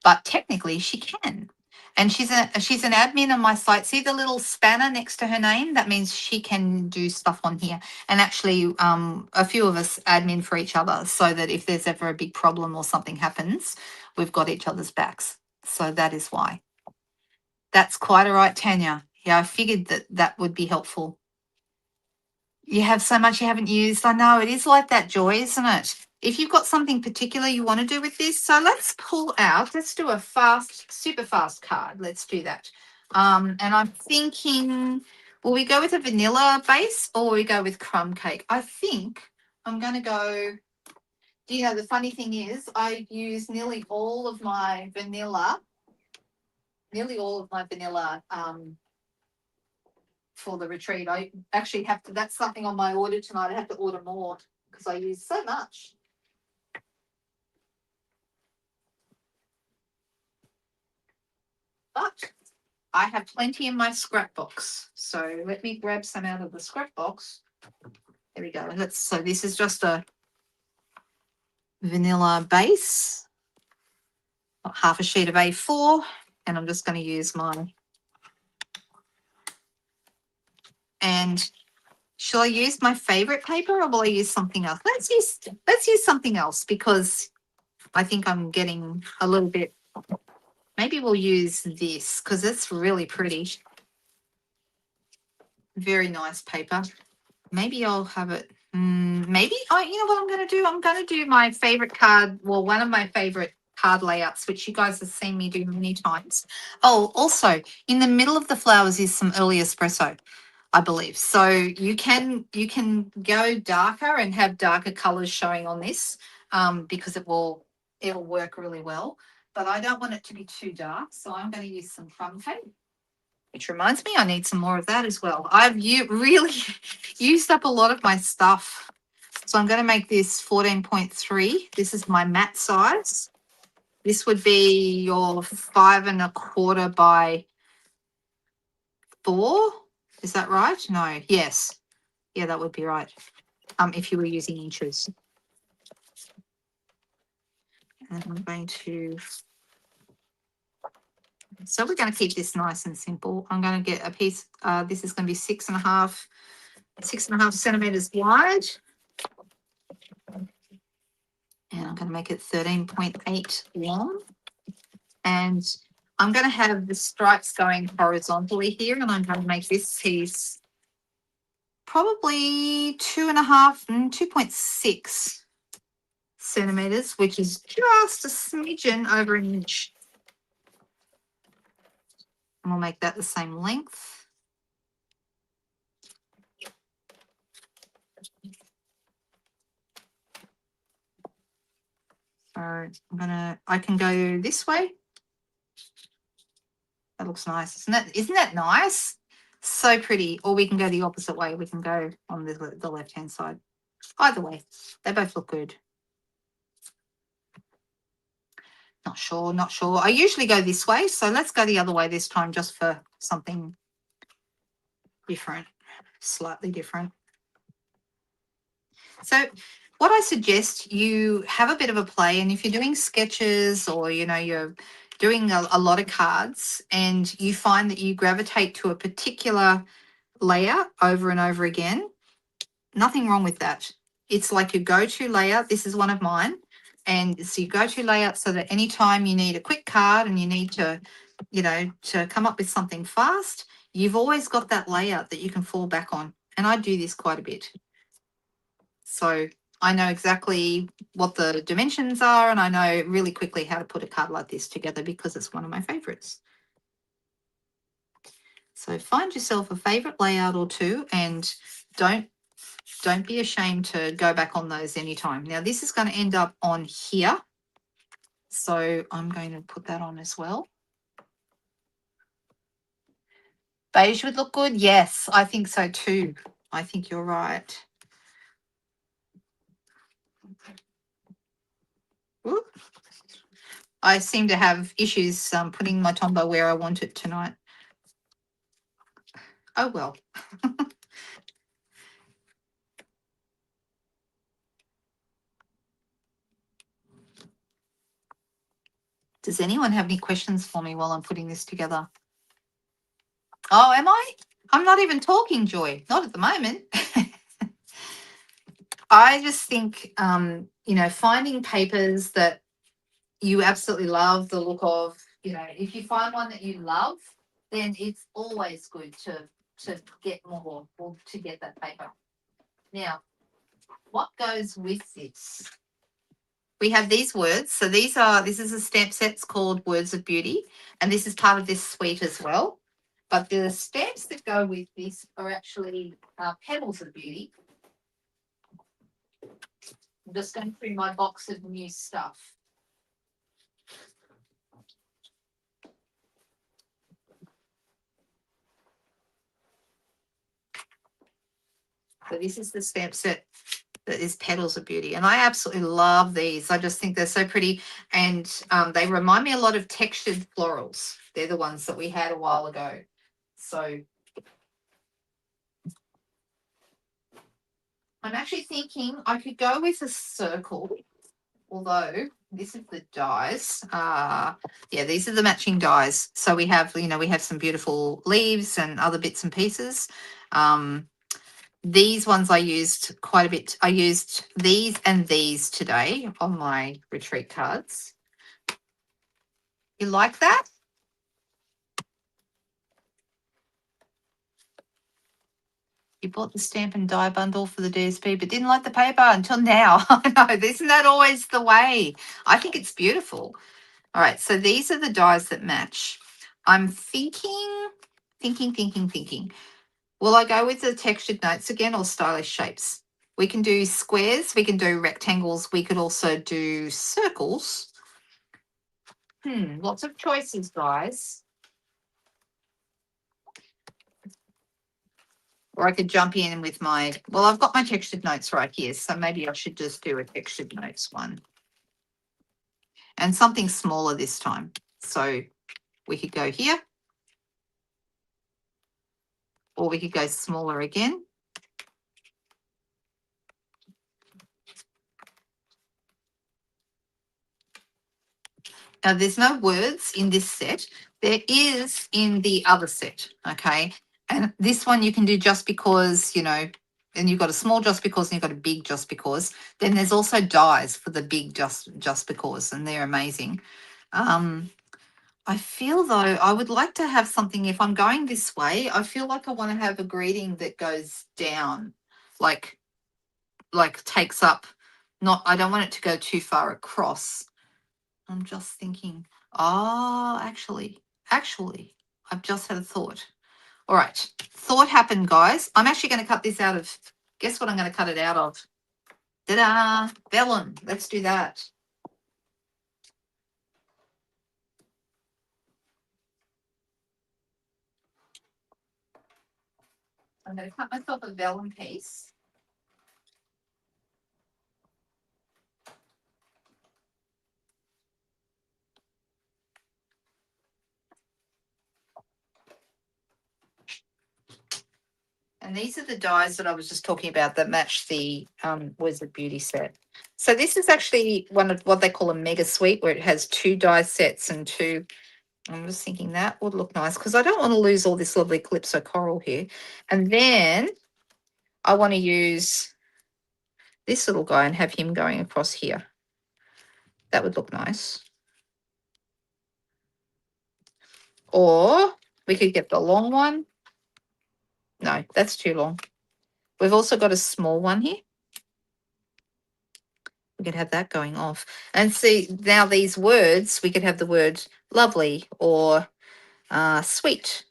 but technically she can. And she's an admin on my site. See the little spanner next to her name? That means she can do stuff on here. And actually, a few of us admin for each other, so that if there's ever a big problem or something happens, we've got each other's backs. So that is why. That's quite all right, Tanya. Yeah, I figured that would be helpful. You have so much you haven't used. I know it is like that, Joy, isn't it? If you've got something particular you want to do with this, so let's pull out. Let's do a super fast card. Let's do that. And I'm thinking, will we go with a vanilla base or will we go with crumb cake? I think I'm going to go. The funny thing is, I use nearly all of my vanilla. For the retreat. I actually have to, that's something on my order tonight. I have to order more because I use so much. But I have plenty in my scrap box. So let me grab some out of the scrap box. There we go. So this is just a vanilla base, half a sheet of A4, and I'm just going to use mine. And shall I use my favorite paper or will I use something else? Let's use something else because I think I'm getting a little bit. Maybe we'll use this because it's really pretty. Very nice paper. Maybe I'll have it. Maybe. Oh, you know what I'm going to do? I'm going to do my favorite card. Well, one of my favorite card layouts, which you guys have seen me do many times. Oh, also in the middle of the flowers is some early espresso, I believe. So you can go darker and have darker colors showing on this because it'll work really well. But I don't want it to be too dark, so I'm going to use some crumb cake. Which reminds me, I need some more of that as well. I've really used up a lot of my stuff. So I'm going to make this 14.3. This is my matte size. This would be your 5.25 by 4. Is that right? No. Yes. Yeah, that would be right. If you were using inches. And I'm going to. So we're going to keep this nice and simple. I'm going to get a piece. This is going to be 6.5 centimeters wide. And I'm going to make it 13.8 long. And I'm going to have the stripes going horizontally here. And I'm going to make this piece probably 2.6 centimeters, which is just a smidgen over an inch. And we'll make that the same length. So I can go this way. That looks nice. Isn't that nice? So pretty. Or we can go the opposite way. We can go on the left-hand side. Either way, they both look good. Not sure. I usually go this way, so let's go the other way this time just for something different, slightly different. So what I suggest, you have a bit of a play, and if you're doing sketches or, you're doing a lot of cards and you find that you gravitate to a particular layout over and over again, nothing wrong with that. It's like your go-to layout. This is one of mine. And so your go-to layout so that anytime you need a quick card and you need to, to come up with something fast, you've always got that layout that you can fall back on. And I do this quite a bit. So I know exactly what the dimensions are, and I know really quickly how to put a card like this together because it's one of my favorites. So find yourself a favorite layout or two, and don't be ashamed to go back on those anytime. Now this is going to end up on here, so I'm going to put that on as well. Beige would look good. Yes, I think so too. I think you're right. Ooh. I seem to have issues putting my Tombow where I want it tonight. Oh well. Does anyone have any questions for me while I'm putting this together? Oh, am I? I'm not even talking, Joy. Not at the moment. I just think, finding papers that you absolutely love the look of, if you find one that you love, then it's always good to get more or to get that paper. Now, what goes with this? We have these words. So this is a stamp set. It's called Words of Beauty, and this is part of this suite as well. But the stamps that go with this are actually Petals of Beauty. I'm just going through my box of new stuff. So this is the stamp set that is Petals of Beauty. And I absolutely love these. I just think they're so pretty. And they remind me a lot of textured florals. They're the ones that we had a while ago. So I'm actually thinking I could go with a circle, although this is the dies. Yeah, these are the matching dies. So we have, we have some beautiful leaves and other bits and pieces. These ones I used quite a bit. I used these and these today on my retreat cards. You like that? You bought the stamp and die bundle for the DSP, but didn't like the paper until now. I know, isn't that always the way? I think it's beautiful. All right, so these are the dies that match. I'm thinking. Will I go with the textured notes again or stylish shapes? We can do squares, we can do rectangles, we could also do circles. Lots of choices, guys. Or I could jump in with I've got my textured notes right here, so maybe I should just do a textured notes one. And something smaller this time. So we could go here. Or we could go smaller again. Now, there's no words in this set. There is in the other set, okay? And this one you can do just because, and you've got a small just because and you've got a big just because. Then there's also dies for the big just because, and they're amazing. I feel, though, I would like to have something, if I'm going this way, I feel like I want to have a greeting that goes down, like takes up, I don't want it to go too far across. I'm just thinking, actually, I've just had a thought. All right, thought happened, guys. I'm actually going to cut this out of, guess what I'm going to cut it out of? Ta-da, vellum. Let's do that. I'm going to cut myself a vellum piece. And these are the dies that I was just talking about that match the Words of Beauty set. So this is actually one of what they call a mega suite, where it has 2 die sets and 2. I'm just thinking that would look nice because I don't want to lose all this lovely Calypso coral here. And then I want to use this little guy and have him going across here. That would look nice. Or we could get the long one. No, that's too long. We've also got a small one here. We could have that going off. And see, now these words, we could have the word lovely or sweet,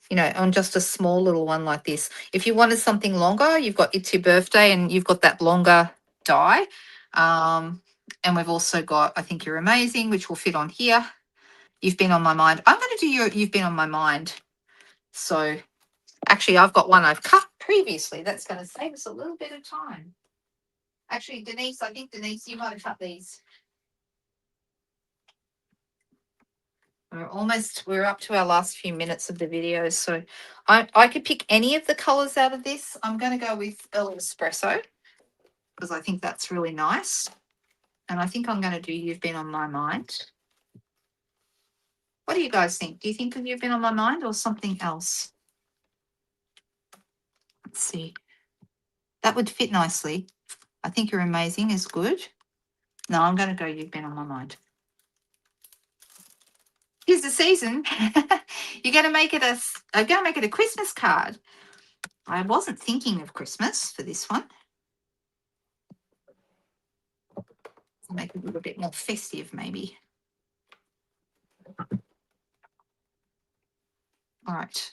you know, on just a small little one like this. If you wanted something longer, you've got It's Your Birthday and you've got that longer die. And we've also got I Think You're Amazing, which will fit on here. You've Been on My Mind. I'm going to do You've Been on My Mind. So actually, I've got one I've cut previously. That's going to save us a little bit of time. Actually, Denise, I think, Denise, you might have cut these. We're up to our last few minutes of the video. So I could pick any of the colors out of this. I'm going to go with Earl Espresso because I think that's really nice. And I think I'm going to do You've Been on My Mind. What do you guys think? Do you think You've Been on My Mind or something else? Let's see. That would fit nicely. I Think You're Amazing is good. No, I'm going to go You've Been on My Mind. Here's the season. You're going to make it I'm going to make it a Christmas card. I wasn't thinking of Christmas for this one. Make it a little bit more festive, maybe. All right,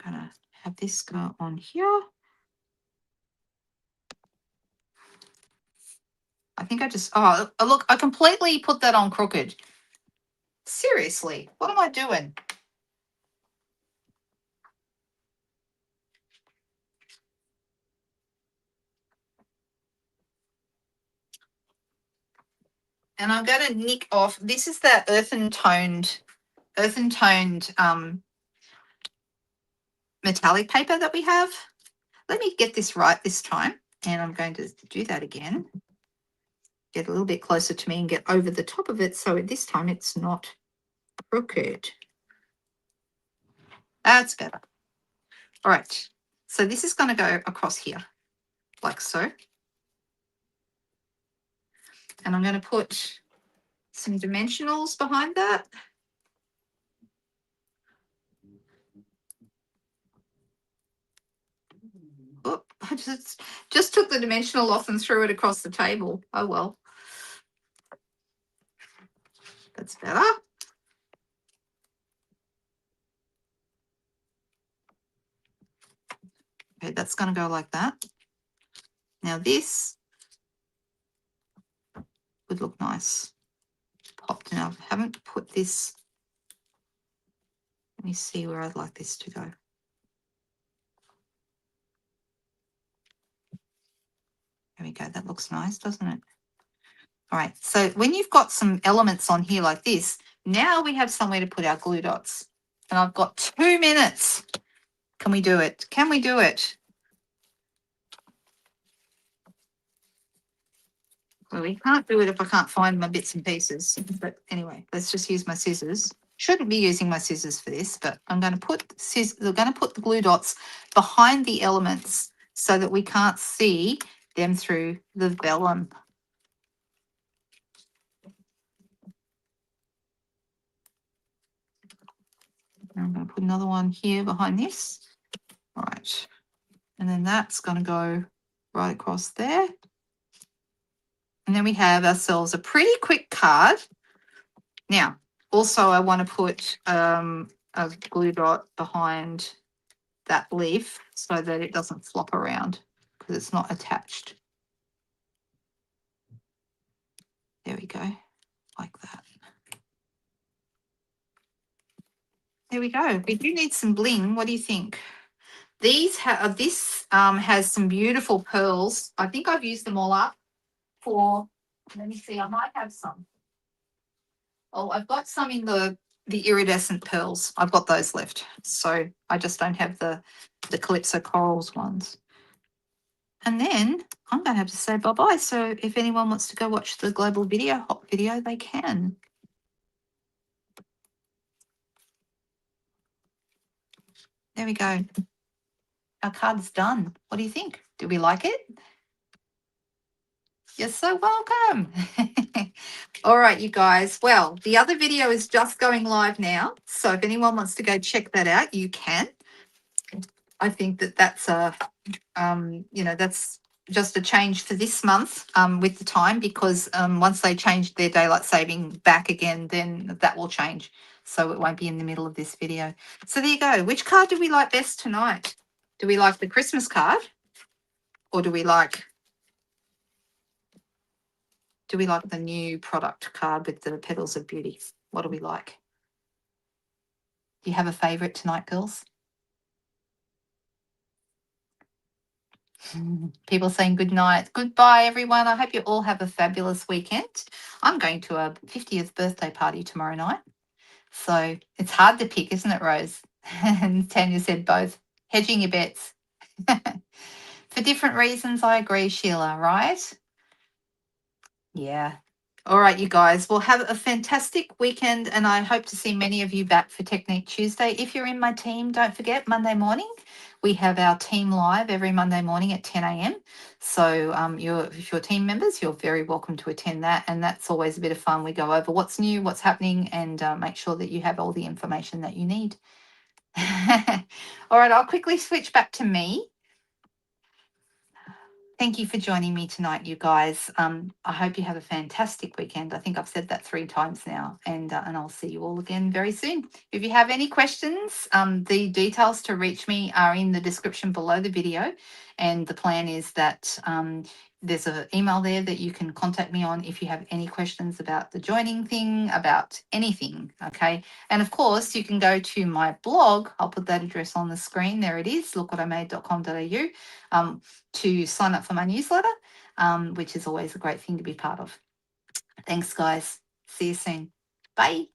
I'm going to have this go on here. I think I just, look, I completely put that on crooked. Seriously, what am I doing? And I'm going to nick off. This is that earthen toned metallic paper that we have. Let me get this right this time. And I'm going to do that again. Get a little bit closer to me and get over the top of it. So this time it's not crooked. That's better. All right. So this is going to go across here like so. And I'm going to put some dimensionals behind that. Oh, I just took the dimensional off and threw it across the table. Oh, well. That's better. Okay, that's going to go like that. Now this would look nice. Popped now. I haven't put this. Let me see where I'd like this to go. There we go. That looks nice, doesn't it? All right. So when you've got some elements on here like this, now we have somewhere to put our glue dots. And I've got 2 minutes. Can we do it? Can we do it? Well, we can't do it if I can't find my bits and pieces. But anyway, let's just use my scissors. Shouldn't be using my scissors for this, but I'm going to put the glue dots behind the elements so that we can't see them through the vellum. And I'm going to put another one here behind this. All right. And then that's going to go right across there. And then we have ourselves a pretty quick card. Now, also I want to put a glue dot behind that leaf so that it doesn't flop around because it's not attached. There we go, like that. There we go. We do need some bling. What do you think? This has some beautiful pearls. I think I've used them all up for, let me see, I might have some. Oh, I've got some in the iridescent pearls. I've got those left. So I just don't have the Calypso Corals ones. And then I'm going to have to say bye-bye. So if anyone wants to go watch the Global Video Hop video, they can. There we go. Our card's done. What do you think? Do we like it? You're so welcome. All right, you guys. Well, the other video is just going live now. So if anyone wants to go check that out, you can. I think that that's a, that's just a change for this month with the time, because once they change their daylight saving back again, then that will change. So it won't be in the middle of this video. So there you go. Which card do we like best tonight? Do we like the Christmas card, or do we like the new product card with the petals of beauty? What do we like? Do you have a favorite tonight, girls? People saying good night. Goodbye, everyone. I hope you all have a fabulous weekend. I'm going to a 50th birthday party tomorrow night. So it's hard to pick, isn't it, Rose? And Tanya said both. Hedging your bets. For different reasons, I agree, Sheila, right? Yeah. All right, you guys. Well, have a fantastic weekend, and I hope to see many of you back for Technique Tuesday. If you're in my team, don't forget Monday morning. We have our team live every Monday morning at 10 a.m. So if you're team members, you're very welcome to attend that. And that's always a bit of fun. We go over what's new, what's happening, and make sure that you have all the information that you need. All right, I'll quickly switch back to me. Thank you for joining me tonight, you guys. I hope you have a fantastic weekend. I think I've said that 3 times now, and I'll see you all again very soon. If you have any questions, the details to reach me are in the description below the video, and the plan is that there's an email there that you can contact me on if you have any questions about the joining thing, about anything, okay? And of course, you can go to my blog. I'll put that address on the screen. There it is, lookwatimade.com.au. To sign up for my newsletter, which is always a great thing to be part of. Thanks, guys. See you soon. Bye.